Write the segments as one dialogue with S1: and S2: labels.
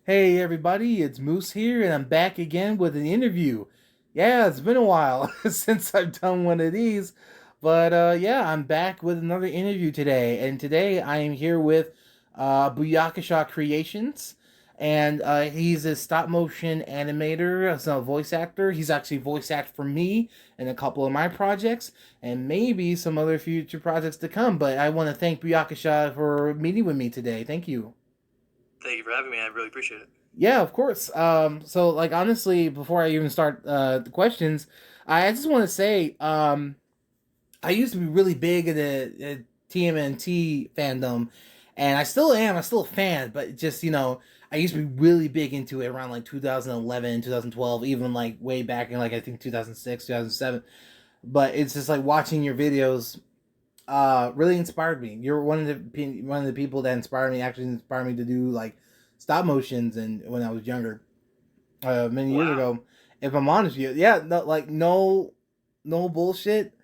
S1: Hey everybody, it's Moose here, and I'm back again with an interview. Yeah, it's been a while since I've done one of these, but yeah, I'm back with another interview today, and today I am here with Booyakashaw Creationz, and he's a stop motion animator, a voice actor. He's actually voice acted for me in a couple of my projects, and maybe some other future projects to come. But I want to thank Booyakashaw for meeting with me today. Thank you.
S2: Thank you for having me. I really appreciate it.
S1: Yeah, of course. So like honestly, before I even start the questions, I just want to say, I used to be really big in the TMNT fandom, and I still am. I'm still a fan, but just I used to be really big into it around like 2011, 2012, even like way back in like I think 2006, 2007. But it's just like watching your videos really inspired me. You're one of the people that inspired me. Actually, inspired me to do like stop motions, and when I was younger, many years
S2: Wow.
S1: ago. If I'm honest with you, yeah, no, like no bullshit.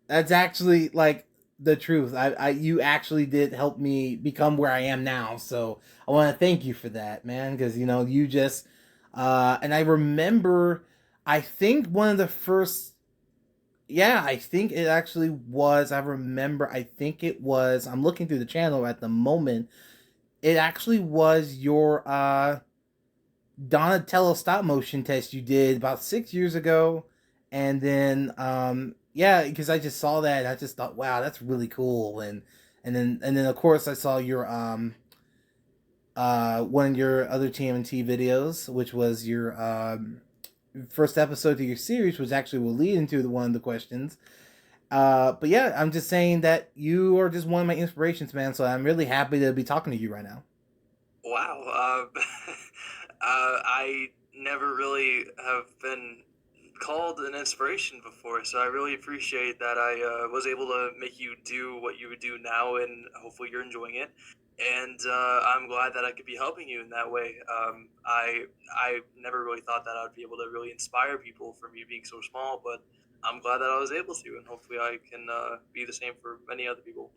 S1: That's actually like the truth. You actually did help me become where I am now. So I want to thank you for that, man. Because you just, and I remember, I think one of the first yeah, I think it actually was. I remember. I think it was. I'm looking through the channel at the moment. It actually was your Donatello stop motion test you did about 6 years ago, and then yeah, because I just saw that. And I just thought, wow, that's really cool. And then of course I saw your one of your other TMNT videos, which was your first episode to your series, which actually will lead into one of the questions. But yeah, I'm just saying that you are just one of my inspirations, man. So I'm really happy to be talking to you right now.
S2: Wow. I never really have been called an inspiration before, so I really appreciate that I was able to make you do what you would do now, and hopefully you're enjoying it. And I'm glad that I could be helping you in that way. I never really thought that I'd be able to really inspire people from you being so small, but I'm glad that I was able to, and hopefully I can be the same for many other people.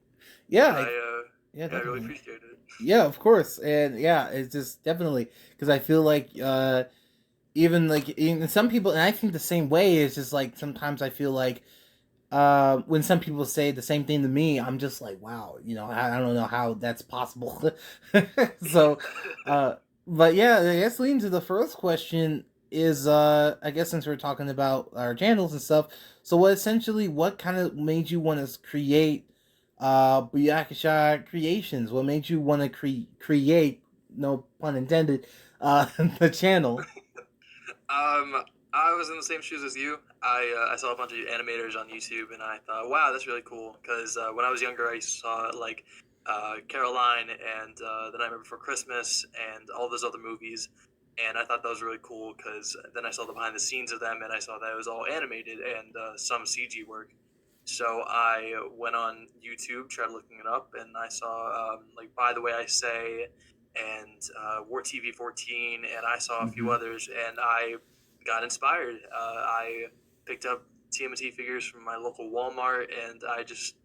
S1: Yeah,
S2: But
S1: yeah,
S2: yeah, I really
S1: definitely.
S2: appreciate it.
S1: Yeah, of course, and yeah, it's just definitely because I feel like even like even some people, and I think the same way. It's just like sometimes I feel like when some people say the same thing to me, I'm just like, wow, I don't know how that's possible. So, uh, but yeah, I guess leading to the first question is, I guess since we're talking about our channels and stuff, so what kind of made you want to create, Booyakasha Creations? What made you want to create, no pun intended, the channel?
S2: Um, I was in the same shoes as you. I saw a bunch of animators on YouTube, and I thought, wow, that's really cool. Because when I was younger, I saw like Caroline and The Nightmare Before Christmas and all those other movies, and I thought that was really cool. Because then I saw the behind the scenes of them, and I saw that it was all animated and some CG work. So I went on YouTube, tried looking it up, and I saw like By the Way I Say and War TV 14, and I saw a few
S1: Mm-hmm.
S2: others, and I got inspired. I picked up TMNT figures from my local Walmart, and I just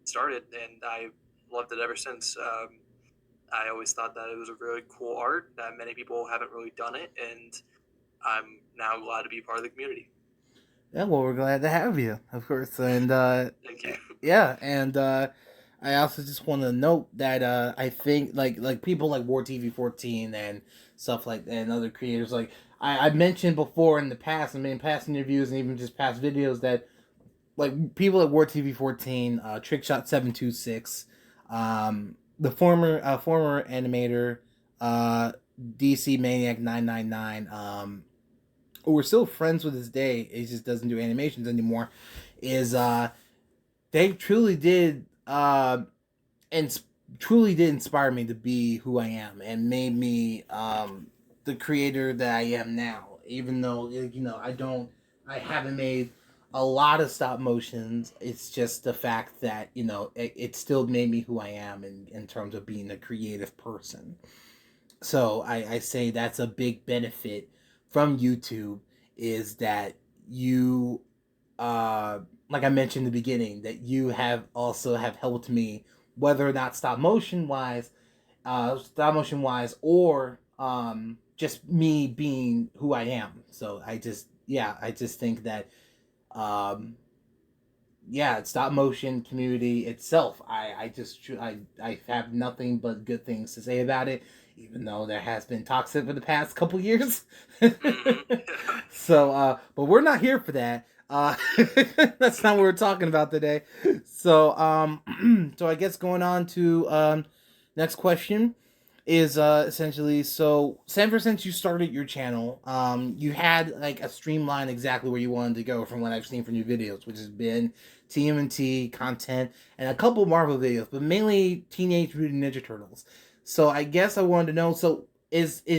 S2: started, and I loved it ever since. I always thought that it was a really cool art that many people haven't really done it, and I'm now glad to be part of the community.
S1: Yeah, well, we're glad to have you, of course, and
S2: Thank you.
S1: yeah, and I also just want to note that I think like people like War TV 14 and stuff like that, and other creators like I mentioned before in the past, I mean, past interviews and even just past videos that like people at War TV 14, Trickshot 726, the former animator, uh, DC Maniac 999, who we're still friends with this day. He just doesn't do animations anymore. Is they truly did and truly did inspire me to be who I am and made me the creator that I am now. Even though I haven't made a lot of stop motions. It's just the fact that it still made me who I am in terms of being a creative person. So I say that's a big benefit from YouTube is that you like I mentioned in the beginning that you have also have helped me whether or not stop motion wise or just me being who I am. So I just think that um, yeah, stop motion community itself. I have nothing but good things to say about it, even though there has been toxic for the past couple years.
S2: Mm-hmm.
S1: So, but we're not here for that. That's not what we're talking about today. So, so I guess going on to next question is essentially, so ever since you started your channel, you had like a streamline exactly where you wanted to go from what I've seen from your videos, which has been TMNT content and a couple Marvel videos, but mainly Teenage Mutant Ninja Turtles. So I guess I wanted to know, so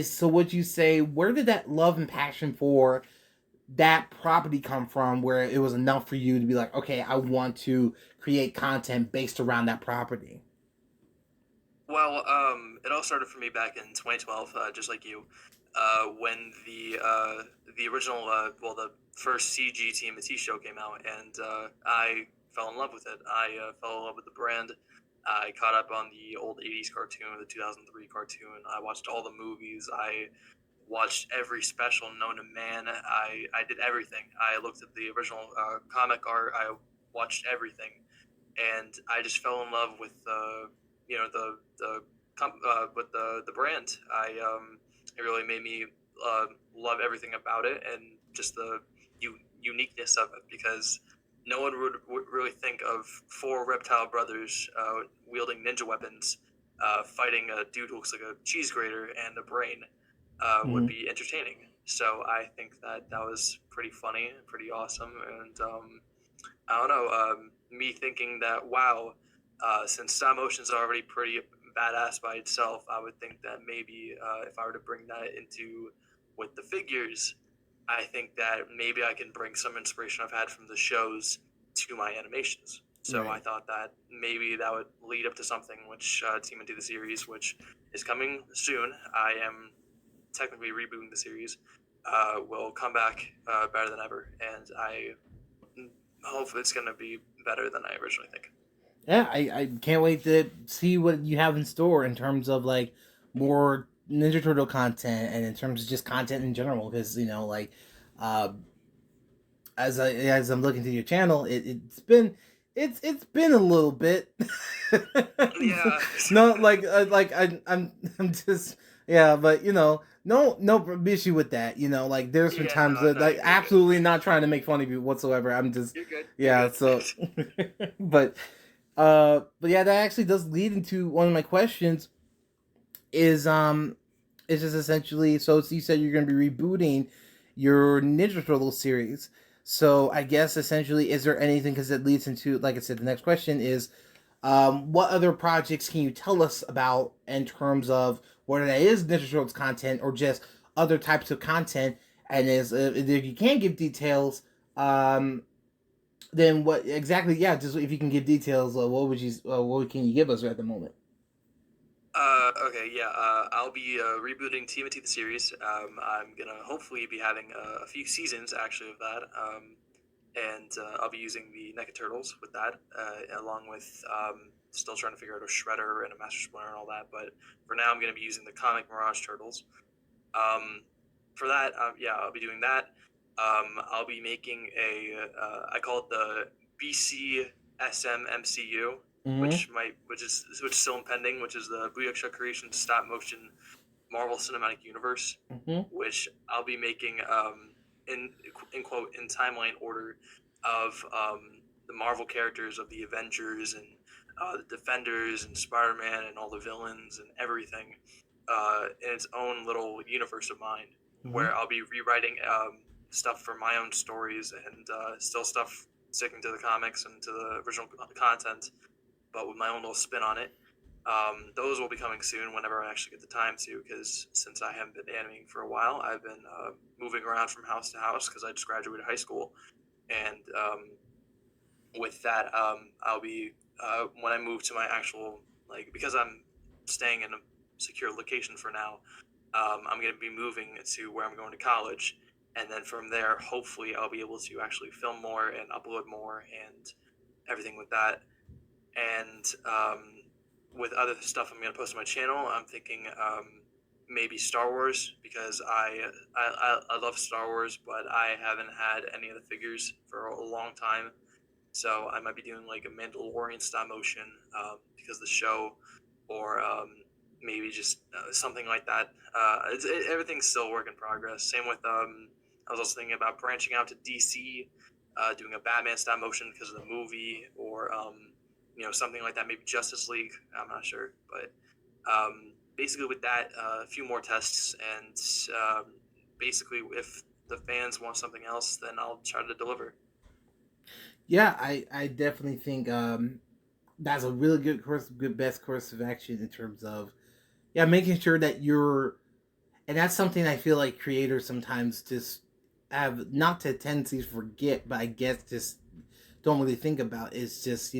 S1: so would you say, where did that love and passion for that property come from, where it was enough for you to be like, okay, I want to create content based around that property?
S2: Well, it all started for me back in 2012, just like you, when the original, well, the first CG TMNT show came out, and I fell in love with it. I fell in love with the brand. I caught up on the old '80s cartoon, the 2003 cartoon. I watched all the movies. I watched every special known to man. I did everything. I looked at the original comic art. I watched everything, and I just fell in love with you know with the brand. It really made me love everything about it, and just the uniqueness of it, because no one would really think of four reptile brothers wielding ninja weapons, fighting a dude who looks like a cheese grater and a brain, would
S1: Mm-hmm.
S2: be entertaining. So I think that that was pretty funny, pretty awesome, and I don't know. Me thinking that, wow, since stop motion is already pretty badass by itself, I would think that maybe if I were to bring that into with the figures, I think that maybe I can bring some inspiration I've had from the shows to my animations. So I
S1: Right.
S2: thought that maybe that would lead up to something, which Team into the series, which is coming soon. I am technically rebooting the series. Will come back better than ever, and I hope it's going to be better than I originally think.
S1: Yeah, I can't wait to see what you have in store in terms of like more Ninja Turtle content and in terms of just content in general. Because like uh, as I'm looking to your channel, it's been a little bit.
S2: Yeah.
S1: No, like I'm just yeah, but no issue with that. Like there's been
S2: Yeah,
S1: times
S2: no,
S1: that
S2: no,
S1: like
S2: you're good.
S1: absolutely not trying to make fun of you whatsoever. I'm just
S2: You're good. You're
S1: yeah.
S2: good.
S1: So, but but yeah, that actually does lead into one of my questions. Is is just essentially, so you said you're going to be rebooting your Ninja Turtle series. So I guess essentially, is there anything, because it leads into, like I said, the next question is, what other projects can you tell us about in terms of whether that is Ninja Turtles content or just other types of content? And if you can't give details, then what exactly? Yeah, just if you can give details, what can you give us at the moment?
S2: Okay, yeah. I'll be rebooting TMNT the series. I'm gonna hopefully be having a few seasons actually of that. And I'll be using the NECA Turtles with that, along with still trying to figure out a Shredder and a Master Splinter and all that. But for now, I'm gonna be using the comic Mirage Turtles. Um, for that, yeah, I'll be doing that. I'll be making I call it the BCSM MCU,
S1: Mm-hmm.
S2: which is still impending, which is the Booyakashaw Creationz stop motion Marvel Cinematic Universe,
S1: Mm-hmm.
S2: which I'll be making in quote in timeline order of the Marvel characters of the Avengers and the Defenders and Spider-Man and all the villains and everything in its own little universe of mine,
S1: Mm-hmm.
S2: where I'll be rewriting stuff for my own stories and still stuff sticking to the comics and to the original content, but with my own little spin on it. Those will be coming soon whenever I actually get the time to, because since I haven't been animating for a while, I've been moving around from house to house because I just graduated high school. And with that, I'll be, when I move to my actual, like, because I'm staying in a secure location for now, I'm going to be moving to where I'm going to college. And then from there, hopefully, I'll be able to actually film more and upload more and everything with that. And with other stuff I'm going to post on my channel, I'm thinking maybe Star Wars, because I love Star Wars, but I haven't had any of the figures for a long time. So I might be doing like a Mandalorian stop motion, because of the show, or maybe just something like that. Everything's still a work in progress. Same with I was also thinking about branching out to DC, doing a Batman stop motion because of the movie, or something like that. Maybe Justice League. I'm not sure, but basically with that, a few more tests, and basically if the fans want something else, then I'll try to deliver.
S1: Yeah, I definitely think that's a really good best course of action in terms of yeah, making sure that you're, and that's something I feel like creators sometimes just have not to tendency to forget, but I guess just don't really think about. Is just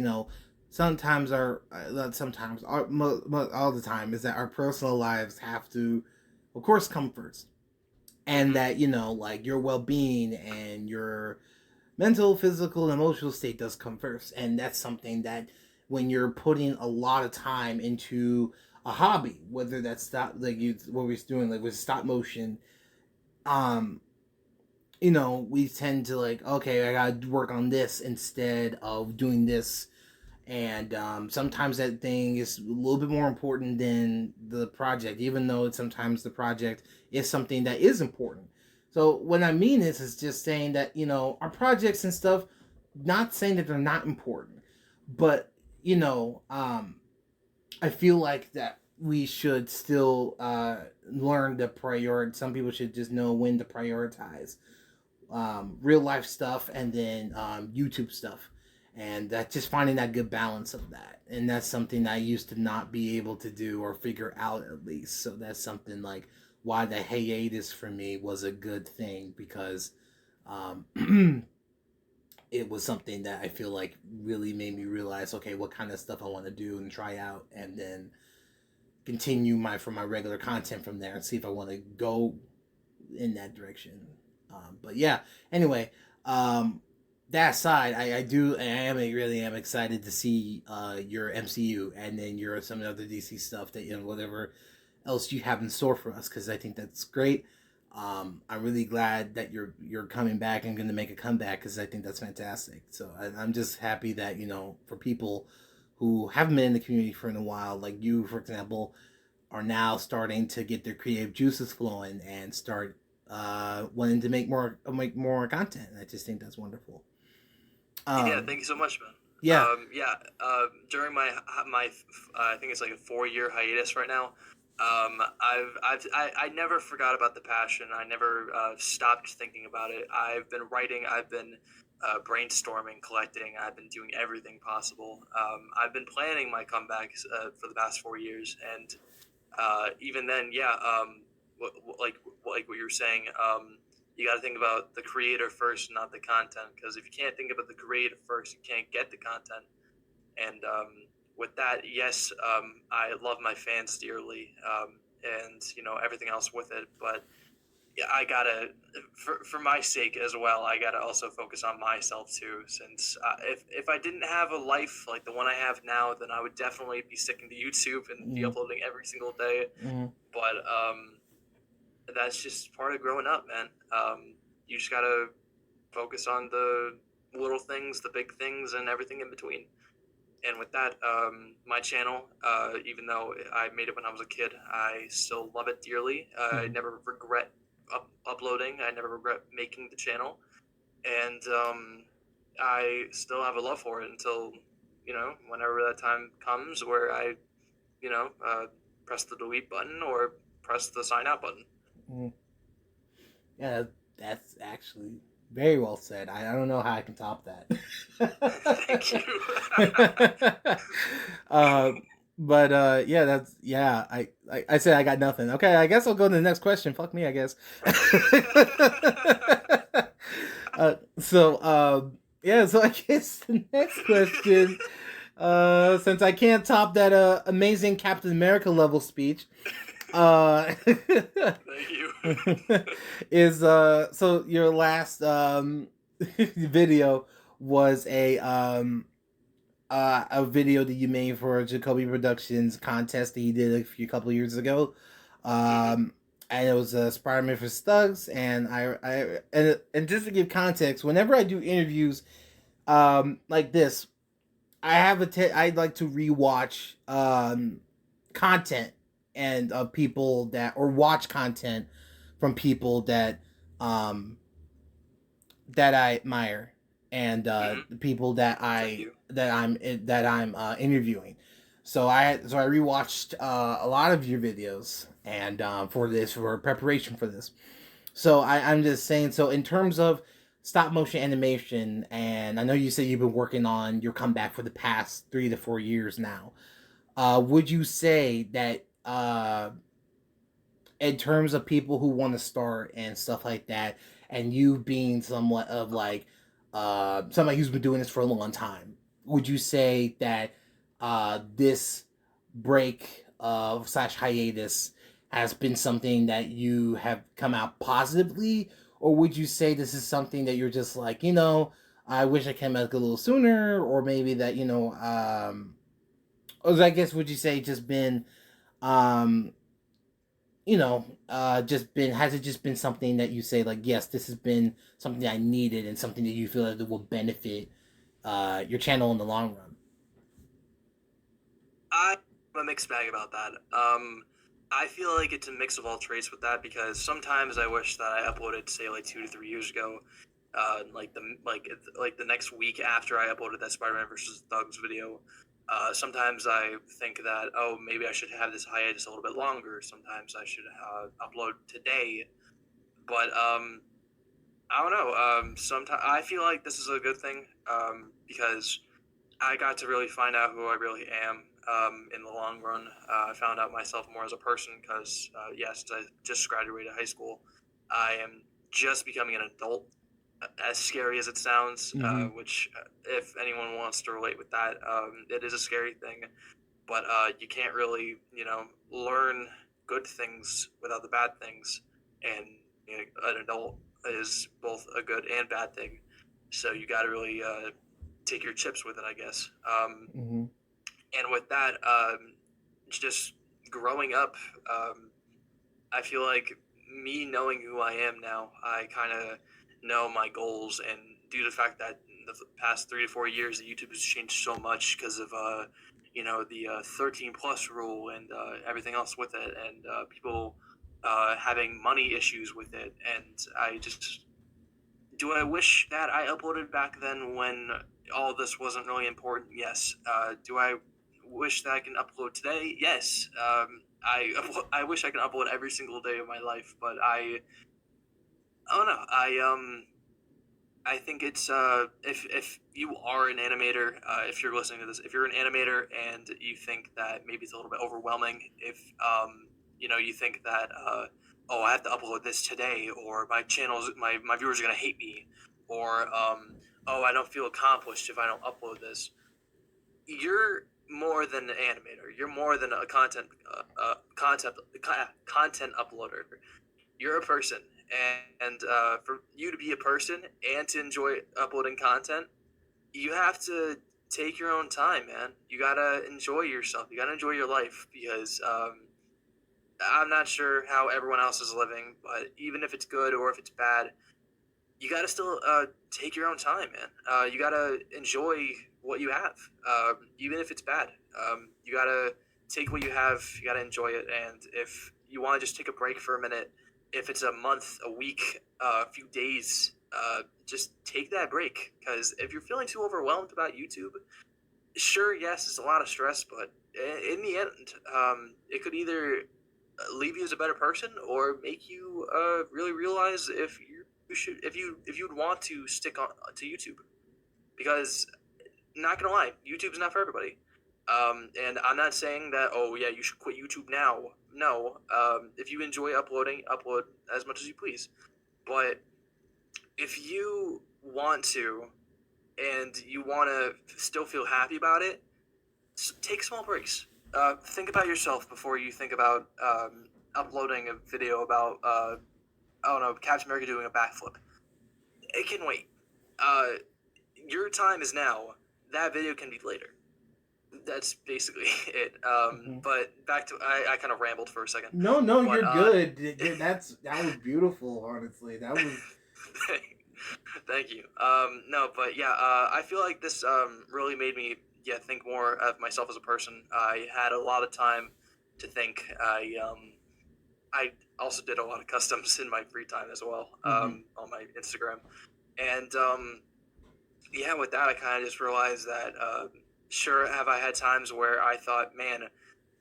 S1: sometimes our not sometimes all the time is that our personal lives have to, of course, come first, and
S2: Mm-hmm.
S1: that like your well being and your mental, physical, and emotional state does come first, and that's something that when you're putting a lot of time into a hobby, whether that's stop like you what we're doing like with stop motion, um, we tend to like okay, I gotta work on this instead of doing this, and sometimes that thing is a little bit more important than the project, even though sometimes the project is something that is important. So what I mean is just saying that our projects and stuff, not saying that they're not important, but I feel like that we should still learn to prioritize. Some people should just know when to prioritize real life stuff and then YouTube stuff, and that just finding that good balance of that. And that's something I used to not be able to do or figure out at least. So that's something like why the hiatus for me was a good thing because it was something that I feel like really made me realize okay what kind of stuff I want to do and try out, and then continue my regular content from there and see if I want to go in that direction. But yeah, anyway, um, that aside, really am excited to see your MCU and then your some other DC stuff that whatever else you have in store for us because I think that's great. I'm really glad that you're coming back and going to make a comeback because I think that's fantastic. So I'm just happy that for people who haven't been in the community for a while, like you, for example, are now starting to get their creative juices flowing and start wanting to make more content. I just think that's wonderful.
S2: Yeah,
S1: Um,
S2: thank you so much, man.
S1: yeah.
S2: Yeah, during my I think it's like a 4 year hiatus right now. I never forgot about the passion. I never stopped thinking about it. I've been writing. I've been brainstorming, collecting. I've been doing everything possible. I've been planning my comebacks for the past 4 years, and even then, yeah, like what you were saying, you got to think about the creator first, not the content. Because if you can't think about the creator first, you can't get the content. And with that, yes, I love my fans dearly, and everything else with it. But yeah, I gotta, for my sake as well, I gotta also focus on myself too. Since if I didn't have a life like the one I have now, then I would definitely be sticking to YouTube and be
S1: Mm-hmm.
S2: uploading every single day.
S1: Mm-hmm.
S2: But that's just part of growing up, man. You just gotta focus on the little things, the big things, and everything in between. And with that, my channel, even though I made it when I was a kid, I still love it dearly. I
S1: Mm-hmm.
S2: never regret uploading. I never regret making the channel, and I still have a love for it until whenever that time comes where I press the delete button or press the sign out button.
S1: Mm-hmm. Yeah, that's actually very well said. I don't know how I can top
S2: Thank you.
S1: that. uh, but yeah, that's yeah. I said I got nothing. Okay, I guess I'll go to the next question. Fuck me, I guess. Yeah, so I guess the next question, since I can't top that amazing Captain America level speech, uh
S2: Thank you.
S1: is so your last video was a video that you made for Jacoby Productions contest that you did a couple years ago.
S2: Mm-hmm.
S1: And it was Spider-Man for Thugs, and and just to give context, whenever I do interviews like this, I'd like to rewatch content and of people that or watch content from people um that I admire and
S2: Mm-hmm.
S1: the people
S2: Thank you.
S1: that I'm interviewing. So I rewatched a lot of your videos and for preparation for this. I'm just saying. So in terms of stop motion animation, and I know you said you've been working on your comeback for the past 3 to 4 years now. Would you say that in terms of people who want to start and stuff like that, and you being somewhat of like somebody who's been doing this for a long time, would you say that this break of slash hiatus has been something that you have come out positively, or would you say this is something that you're just like, I wish I came out a little sooner, or maybe that or I guess would you say just been um just been has it just been something that you say like, yes, this has been something I needed and something that you feel that will benefit your channel in the long run?
S2: I'm a mixed bag about that. I feel like it's a mix of all traits with that because sometimes I wish that I uploaded, say, like 2 to 3 years ago, like the next week after I uploaded that Spider-Man versus Thugs video. Sometimes I think that, oh, maybe I should have this hiatus a little bit longer. Sometimes I should upload today, but I don't know. Sometimes I feel like this is a good thing because I got to really find out who I really am in the long run. I found out myself more as a person because, since I just graduated high school, I am just becoming an adult. As scary as it sounds,
S1: Mm-hmm.
S2: which, if anyone wants to relate with that, it is a scary thing. But you can't really, learn good things without the bad things. And an adult is both a good and bad thing. So you got to really take your chips with it, I guess.
S1: Mm-hmm.
S2: And with that, just growing up, I feel like me knowing who I am now, I kind of know my goals, and due to the fact that in the past 3 to 4 years, the YouTube has changed so much because of the 13 plus rule and everything else with it, and people having money issues with it, and I just do I wish that I uploaded back then when all this wasn't really important? Yes. Do I wish that I can upload today? Yes. I wish I could upload every single day of my life, but I don't know. I think it's if you are an animator, if you're listening to this, if you're an animator and you think that maybe it's a little bit overwhelming, if you think that oh, I have to upload this today, or my viewers are gonna hate me, or oh, I don't feel accomplished if I don't upload this. You're more than an animator. You're more than a content uploader. You're a person, and for you to be a person and to enjoy uploading content, you have to take your own time, man. You gotta enjoy yourself. You gotta enjoy your life because I'm not sure how everyone else is living, but even if it's good or if it's bad, you gotta still take your own time, man. You gotta enjoy what you have, even if it's bad. You gotta take what you have. You gotta enjoy it, and if you want to just take a break for a minute, if it's a month, a week, a few days, just take that break. Because if you're feeling too overwhelmed about YouTube, sure, yes, it's a lot of stress, but in the end, it could either leave you as a better person or make you really realize if you'd want to stick on to YouTube, because not gonna lie, YouTube's not for everybody. And I'm not saying that, oh yeah, you should quit YouTube now. No, if you enjoy uploading, upload as much as you please. But if you want to and you want to still feel happy about it, take small breaks. Think about yourself before you think about uploading a video about I don't know, Captain America doing a backflip. It can wait. Uh, your time is now. That video can be later. that's basically it.
S1: Mhm.
S2: But back to I kind of rambled for a second,
S1: No, no,
S2: but
S1: you're good. That was beautiful. Honestly, that was.
S2: thank you. No, but yeah, I feel like this really made me think more of myself as a person. I had a lot of time to think. I also did a lot of customs in my free time as well,
S1: Hmm.
S2: on my Instagram, and yeah, with that, I kind of just realized that sure, have I had times where I thought, man,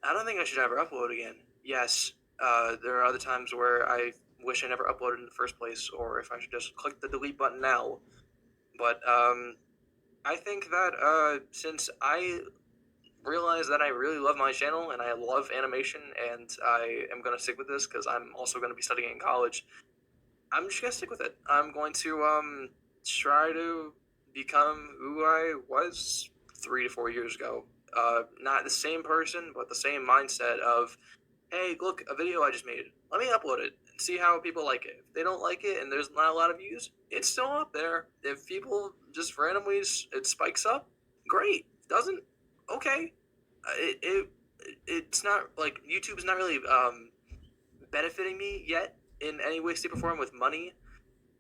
S2: I don't think I should ever upload again. Yes, there are other times where I wish I never uploaded in the first place, or if I should just click the delete button now. But I think that since I realized that I really love my channel and I love animation, and I am going to stick with this because I'm also going to be studying in college, I'm just going to stick with it. I'm going to try to become who I was 3 to 4 years ago. Not the same person, but the same mindset of, hey, look, a video I just made. Let me upload it and see how people like it. If they don't like it and there's not a lot of views, it's still up there. If people just randomly it spikes up, great. If it doesn't, okay. It it's not like YouTube's not really benefiting me yet in any way, shape, or form with money.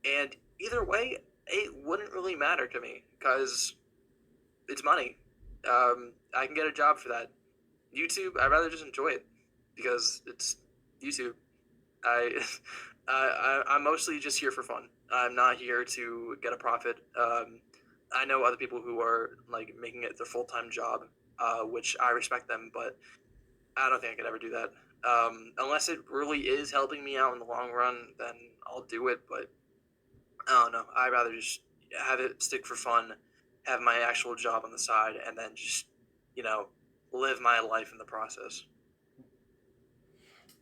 S2: And either way, it wouldn't really matter to me because it's money. I can get a job for that. YouTube, I'd rather just enjoy it because it's YouTube. I, I'm mostly just here for fun. I'm not here to get a profit. I know other people who are like making it their full time job, which I respect them, but I don't think I could ever do that. Unless it really is helping me out in the long run, then I'll do it. But I don't know. I'd rather just have it stick for fun, have my actual job on the side, and then just you know live my life in the process.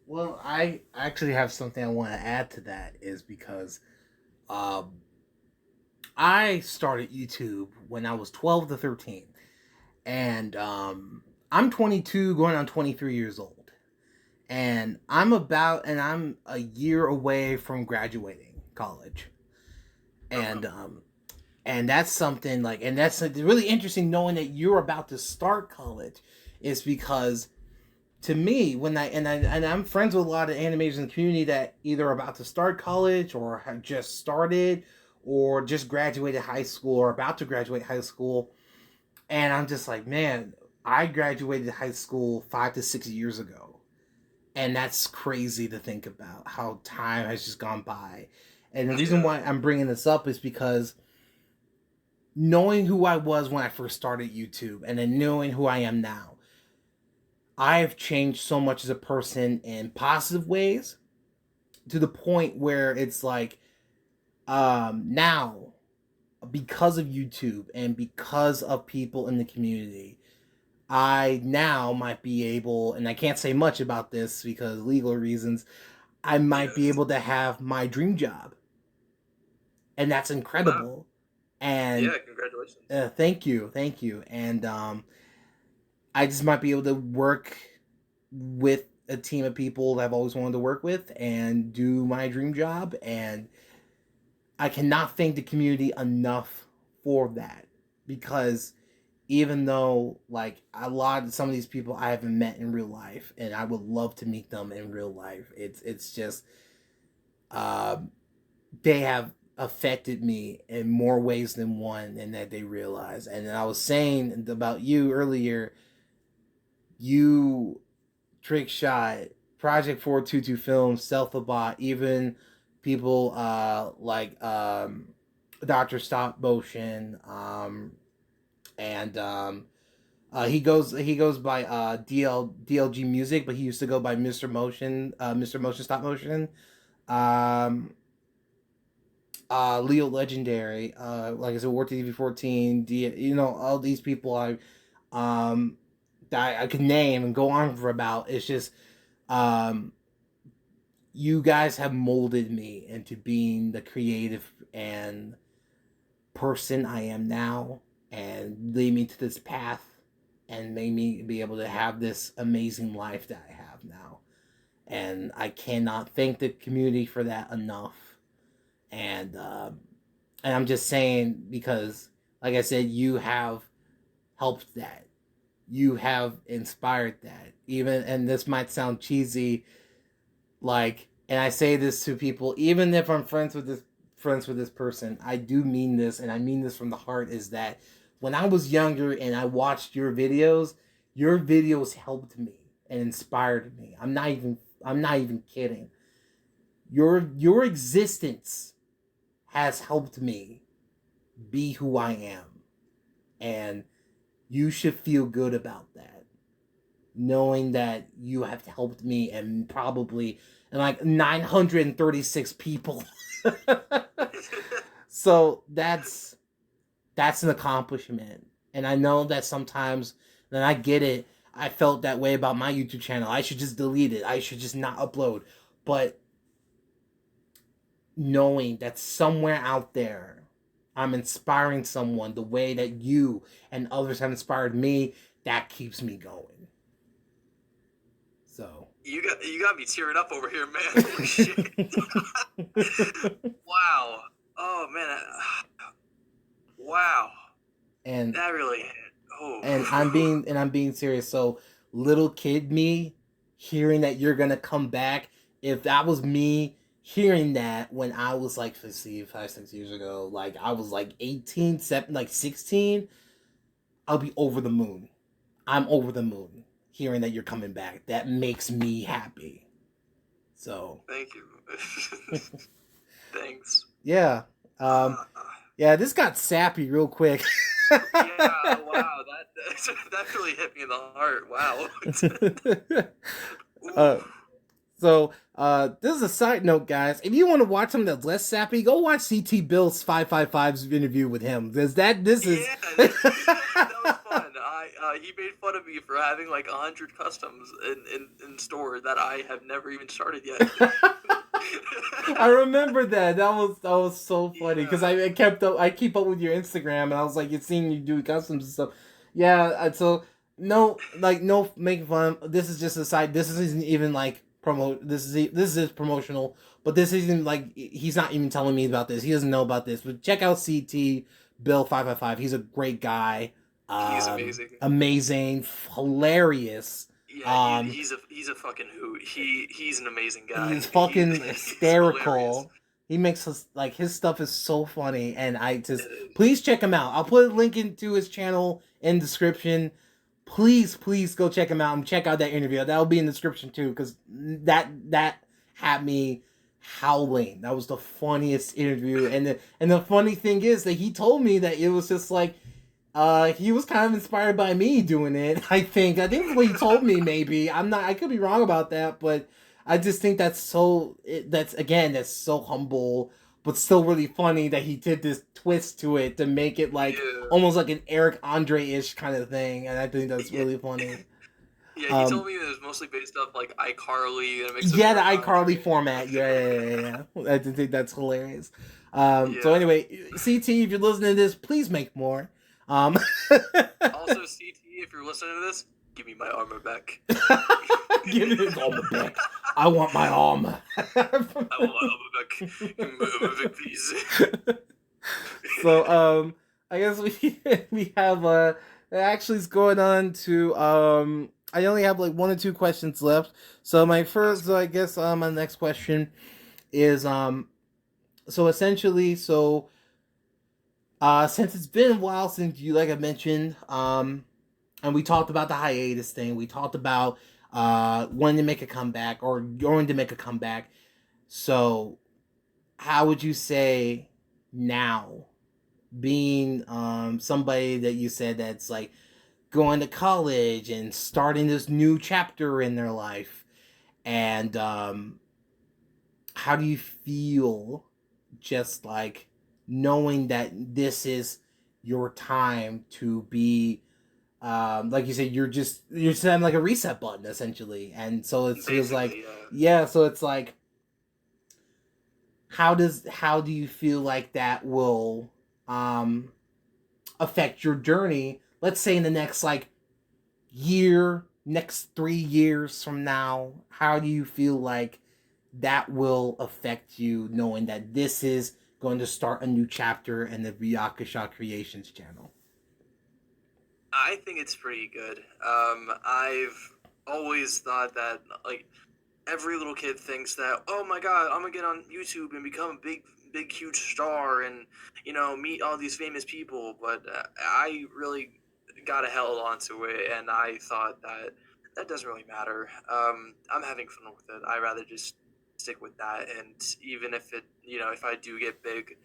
S1: Well, I actually have something I want to add to that is because um, I started YouTube when I was 12 to 13, and I'm 22, going on 23 years old, and I'm a year away from graduating college,
S2: Uh-huh.
S1: and and that's something like, and that's really interesting knowing that you're about to start college, is because to me and I'm friends with a lot of animators in the community that either are about to start college or have just started or just graduated high school or about to graduate high school, and I'm just like, man, I graduated high school 5 to 6 years ago, and that's crazy to think about how time has just gone by. And the reason
S2: Yeah.
S1: why I'm bringing this up is because knowing who I was when I first started YouTube and then knowing who I am now, I've changed so much as a person in positive ways to the point where it's like now, because of YouTube and because of people in the community, I now might be able, and I can't say much about this because legal reasons, I might be
S2: Yes.
S1: able to have my dream job, and that's
S2: Wow.
S1: incredible. And
S2: Yeah. Congratulations.
S1: thank you, and I just might be able to work with a team of people that I've always wanted to work with and do my dream job. And I cannot thank the community enough for that, because even though like a lot of some of these people I haven't met in real life and I would love to meet them in real life, it's just um, they have affected me in more ways than one and that they realize. And I was saying about you earlier, you, Trick Shot, Project 422 Films, Selfabot, even people like Dr. Stop Motion, and he goes by DLG Music, but he used to go by Mr. Motion Stop Motion. Um, Leo Legendary, like I said, War TV 14, all these people um that I could name and go on for about. It's just um you guys have molded me into being the creative and person I am now, and lead me to this path and made me be able to have this amazing life that I have now. And I cannot thank the community for that enough. And I'm just saying because, like I said, you have helped that. you have inspired that. Even, and this might sound cheesy, like, and I say this to people, even if I'm friends with this person, I do mean this, and I mean this from the heart, is that when I was younger and I watched your videos helped me and inspired me. I'm not even kidding. Your existence has helped me be who I am. And you should feel good about that. Knowing that you have helped me and probably and like 936 people. So that's an accomplishment. And I know that sometimes, and I get it, I felt that way about my YouTube channel. I should just delete it. I should just not upload. But knowing that somewhere out there I'm inspiring someone the way that you and others have inspired me, that keeps me going. So
S2: You got me tearing up over here, man. Holy shit! Wow. Oh man. Wow.
S1: and
S2: That really hit.
S1: and
S2: Oh.
S1: I'm being serious. So little kid me hearing that you're gonna come back, if that was me hearing that when I was like 5, 6 years ago, like I was like 18, 7, like 16, I'll be over the moon. I'm over the moon hearing that you're coming back. That makes me happy. So
S2: Thank you. Thanks.
S1: yeah. Um
S2: Uh,
S1: yeah, this got sappy real quick.
S2: yeah. Wow. That really hit me in the heart. Wow.
S1: uh,
S2: Ooh.
S1: So, this is a side note, guys. If you want to watch something that's less sappy, go watch CT Bill's 555's interview with him. This is.
S2: Yeah, that was fun. He made fun of me for having like 100 customs in store that I have never even started yet.
S1: I remember that. That was so funny because
S2: Yeah.
S1: I keep up with your Instagram and I was like, you've seen you do customs and stuff. Yeah, so no, like no making fun. This is just a side. This isn't even like promote. This is promotional, but this isn't like he's not even telling me about this. He doesn't know about this. But check out CT Bill 555. He's a great guy.
S2: He's amazing.
S1: Amazing, hilarious.
S2: Yeah,
S1: Um,
S2: he's a fucking hoot. He's an amazing guy.
S1: he's fucking
S2: He's hilarious.
S1: hysterical. He makes us like his stuff is so funny, and I
S2: It
S1: just
S2: is.
S1: please check him out. I'll put a link into his channel in description. Please go check him out and check out that interview. That'll be in the description too, because that had me howling. That was the funniest interview, and the funny thing is that he told me that it was just like he was kind of inspired by me doing it. I think what he told me. Maybe I'm not. I could be wrong about that, but I just think that's that's so humble, but still really funny that he did this twist to it to make it like
S2: Yeah.
S1: almost like an Eric Andre ish kind of thing, and I think that's
S2: Yeah.
S1: really funny.
S2: Yeah, he told
S1: Um,
S2: me it was mostly based off like iCarly and a mix of
S1: yeah, the
S2: Eric
S1: iCarly
S2: Andre.
S1: format. Yeah. I think that's hilarious. So
S2: Yeah.
S1: anyway, CT, if you're listening to this, please make more. Um,
S2: Also, CT, if you're listening to this, give me my armor back.
S1: Give me his armor back. I want my armor.
S2: I want my armor back. Give me my armor back, please.
S1: So I guess we have actually it's going on to I only have like one or two questions left. So my first, so I guess my next question is so essentially, since it's been a while since you, like I mentioned, and we talked about the hiatus thing, we talked about wanting to make a comeback or going to make a comeback. So how would you say now, being somebody that you said that's like going to college and starting this new chapter in their life, and how do you feel just like knowing that this is your time to be like you said, you're just having like a reset button essentially, and so it feels like
S2: Basically, yeah.
S1: yeah, so it's like how do you feel like that will um affect your journey, let's say in the next like next 3 years from now? How do you feel like that will affect you knowing that this is going to start a new chapter in the Booyakashaw Creationz channel?
S2: I think it's pretty good. I've always thought that like every little kid thinks that, oh my god, I'm gonna get on YouTube and become a big huge star and meet all these famous people. But I really got held onto it, and I thought that that doesn't really matter. I'm having fun with it. I rather just stick with that, and even if if I do get big,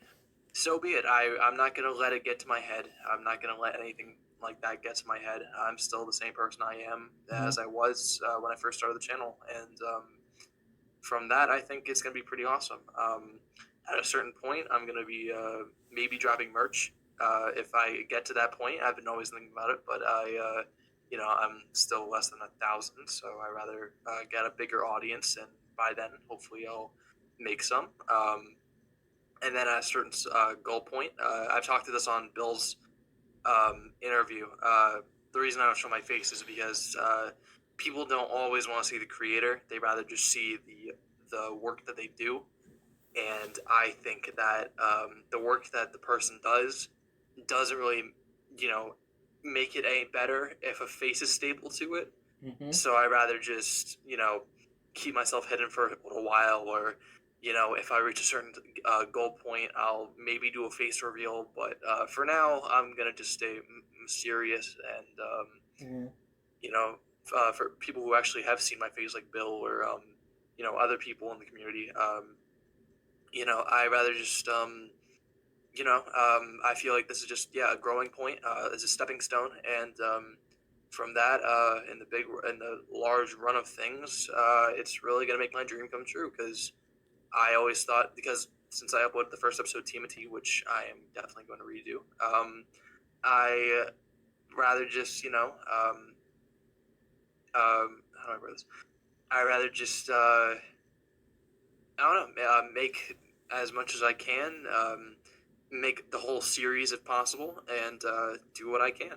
S2: so be it. I'm not gonna let it get to my head. I'm not gonna let anything like that get to my head. I'm still the same person I am
S1: Mm-hmm.
S2: as I was when I first started the channel, and from that, I think it's gonna be pretty awesome. At a certain point, I'm gonna be maybe dropping merch. If I get to that point, I've been always thinking about it, but I'm still less than 1,000, so I rather get a bigger audience, and by then, hopefully, I'll make some. And then at a certain goal point, I've talked to this on Bill's interview. The reason I don't show my face is because people don't always want to see the creator; they rather just see the work that they do. And I think that the work that the person doesn't really, you know, make it any better if a face is stable to it.
S1: Mm-hmm.
S2: So I rather just keep myself hidden for a little while, or if I reach a certain goal point, I'll maybe do a face reveal. But for now, I'm gonna just stay mysterious, and
S1: Mm-hmm.
S2: you know, for people who actually have seen my face, like Bill or other people in the community, I rather just I feel like this is just a growing point. It's a stepping stone, and from that, in the large run of things, it's really gonna make my dream come true. Because I always thought, because since I uploaded the first episode of Timothy, which I am definitely going to redo, I rather just how do I word this? I rather just I don't know, make as much as I can, make the whole series if possible, and do what I can.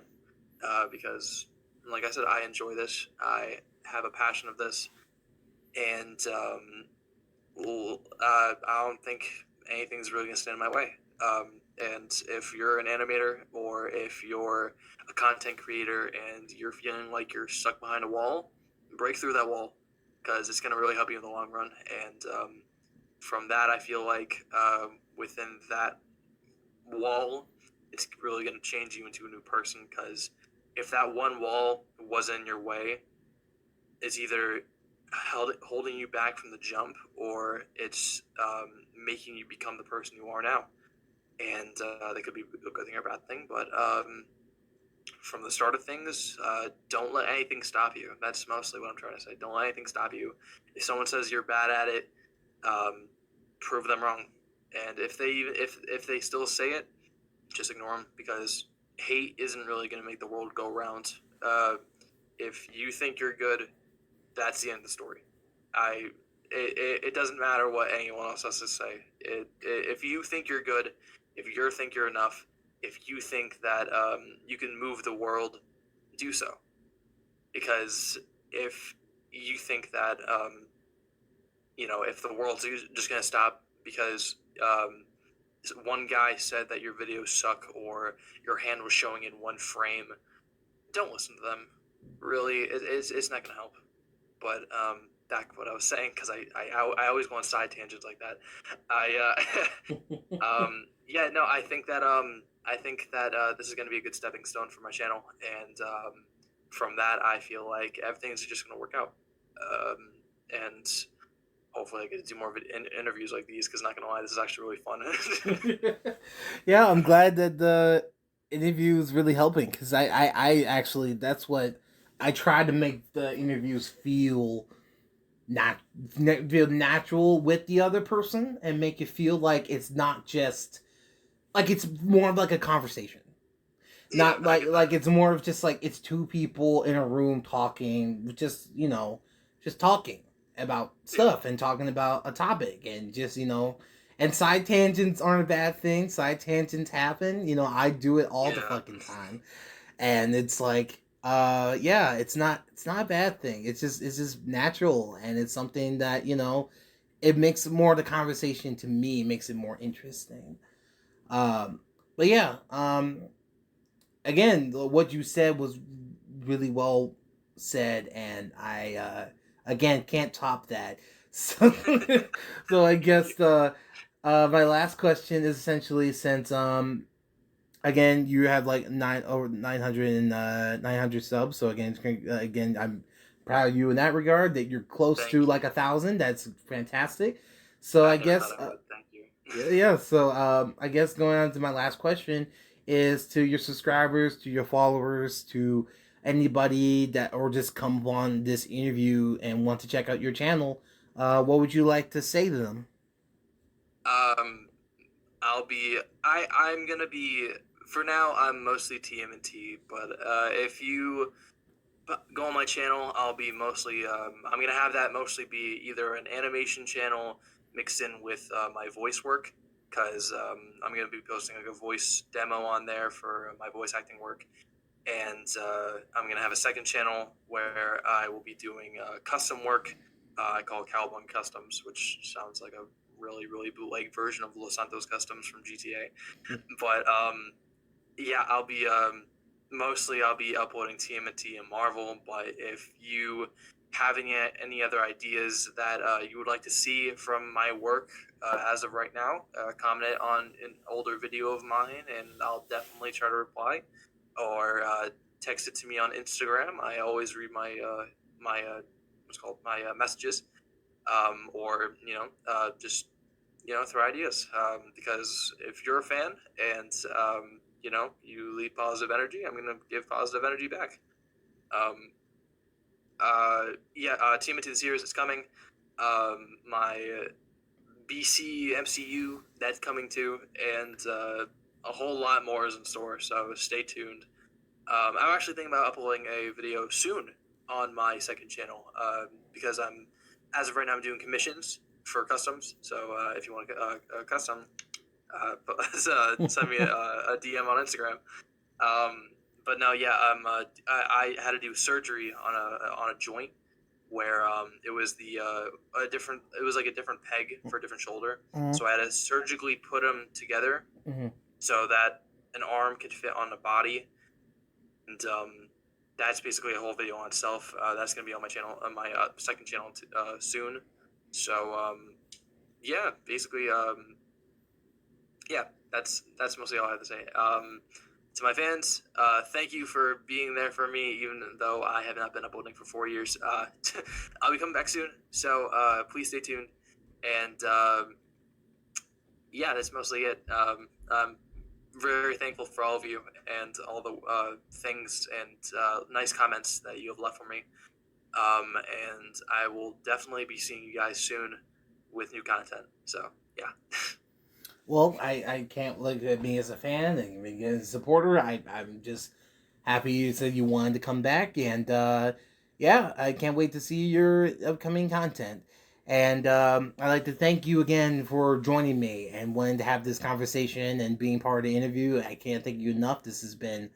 S2: Because, like I said, I enjoy this. I have a passion of this, and I don't think anything's really gonna stand in my way. And if you're an animator, or if you're a content creator and you're feeling like you're stuck behind a wall, break through that wall, because it's gonna really help you in the long run. And from that, I feel like within that wall, it's really going to change you into a new person. Because if that one wall wasn't in your way, it's either holding you back from the jump, or it's making you become the person you are now. And that could be a good thing or a bad thing. But from the start of things, don't let anything stop you. That's mostly what I'm trying to say. Don't let anything stop you. If someone says you're bad at it, prove them wrong. And if they still say it, just ignore them, because hate isn't really going to make the world go round. If you think you're good, that's the end of the story. It doesn't matter what anyone else has to say. If you think you're good, if you think you're enough, if you think that you can move the world, do so. Because if you think that if the world's just going to stop because one guy said that your videos suck, or your hand was showing in one frame, don't listen to them. Really, it's not going to help. But back to what I was saying, because I always go on side tangents like that. Yeah, no, I think that this is going to be a good stepping stone for my channel, and from that, I feel like everything's just going to work out. And hopefully I get to do more interviews like these, because not gonna lie, this is actually really fun.
S1: Yeah, I'm glad that the interview is really helping, because I actually, that's what I try to make the interviews feel feel natural with the other person, and make it feel like it's not just like, it's more of like a conversation.
S2: Yeah,
S1: Not
S2: I
S1: like
S2: get that.
S1: it's more of just like it's two people in a room talking, just talking about
S2: Yeah,
S1: stuff and talking about a topic, and just and side tangents aren't a bad thing. Side tangents happen. I do it all the
S2: yeah,
S1: fucking time, and it's like yeah, it's not a bad thing. It's just natural, and it's something that it makes more of the conversation, to me, makes it more interesting. um but yeah, again, what you said was really well said, and I again can't top that. So, so I
S2: Thank you.
S1: guess my last question is essentially, since again you have like 900 and 900 subs, so again I'm proud of you in that regard, that you're close to
S2: Thank
S1: like
S2: you.
S1: 1,000. That's fantastic. So I
S2: I never thought
S1: guess
S2: I would. Thank you.
S1: yeah, so I guess going on to my last question is to your subscribers, to your followers, to anybody that or just come on this interview and want to check out your channel. What would you like to say to them?
S2: Um, I'm gonna be for now. I'm mostly TMNT, but if you go on my channel, I'll be mostly. I'm gonna have that mostly be either an animation channel mixed in with my voice work, because I'm gonna be posting like a voice demo on there for my voice acting work, and I'm gonna have a second channel where I will be doing custom work. I call it Cowabunga Customs, which sounds like a really bootleg version of Los Santos Customs from GTA. But yeah, I'll be uploading TMNT and Marvel. But if you have any other ideas that you would like to see from my work as of right now, comment on an older video of mine, and I'll definitely try to reply, or text it to me on Instagram. I always read my what's called my messages, or just throw ideas, because if you're a fan and you leave positive energy, I'm gonna give positive energy back. um, Team into the series is coming. My BC MCU, that's coming too, and a whole lot more is in store, so stay tuned. I'm actually thinking about uploading a video soon on my second channel, because as of right now, I'm doing commissions for customs. So if you want a custom, send me a DM on Instagram. But no, yeah, I had to do surgery on a joint where it was like a different peg for a different shoulder.
S1: Mhm,
S2: So I had to surgically put them together
S1: mhm.
S2: so that an arm could fit on the body, and that's basically a whole video on itself. That's gonna be on my channel, on my second channel soon. So yeah, basically, yeah, that's mostly all I have to say. To my fans, thank you for being there for me, even though I have not been uploading for 4 years. I'll be coming back soon, so please stay tuned. And yeah, that's mostly it. I'm very thankful for all of you and all the things and nice comments that you have left for me. And I will definitely be seeing you guys soon with new content. So yeah.
S1: Well, I can't look at me as a fan and me as a supporter. I'm just happy you said you wanted to come back, and yeah, I can't wait to see your upcoming content. And I'd like to thank you again for joining me and wanting to have this conversation and being part of the interview. I can't thank you enough. This has been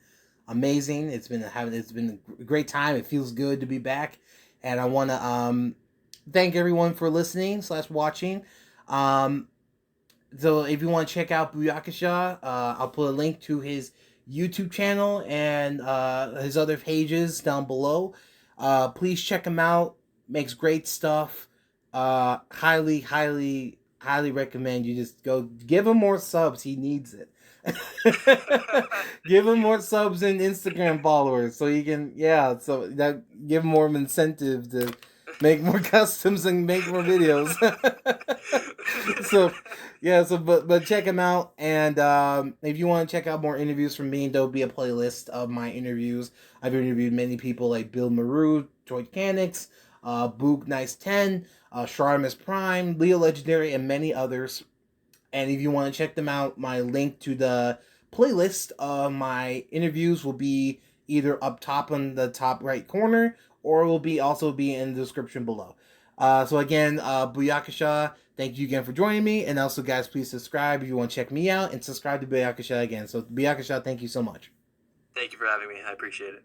S1: amazing. It's been a great time. It feels good to be back, and I want to thank everyone for listening slash watching. Um, so if you want to check out Booyakashaw, I'll put a link to his YouTube channel and his other pages down below. Please check him out. Makes great stuff. Highly recommend you just go give him more subs. He needs it. Give
S2: Thank
S1: him
S2: you.
S1: more subs and Instagram followers so he can, yeah, so that give him more incentive to make more customs and make more videos. So yeah, so but check him out, and if you want to check out more interviews from me, there'll be a playlist of my interviews. I've interviewed many people like Bill Maru, Joy Canix, Boog Nice 10, Sharmus Prime, Leo Legendary, and many others. And if you want to check them out, my link to the playlist of my interviews will be either up top in the top right corner, or will be also be in the description below. So again, Booyakashaw, thank you again for joining me, and also guys, please subscribe if you want to check me out, and subscribe to Booyakashaw again. So Booyakashaw, thank you so much.
S2: Thank you for having me. I appreciate it.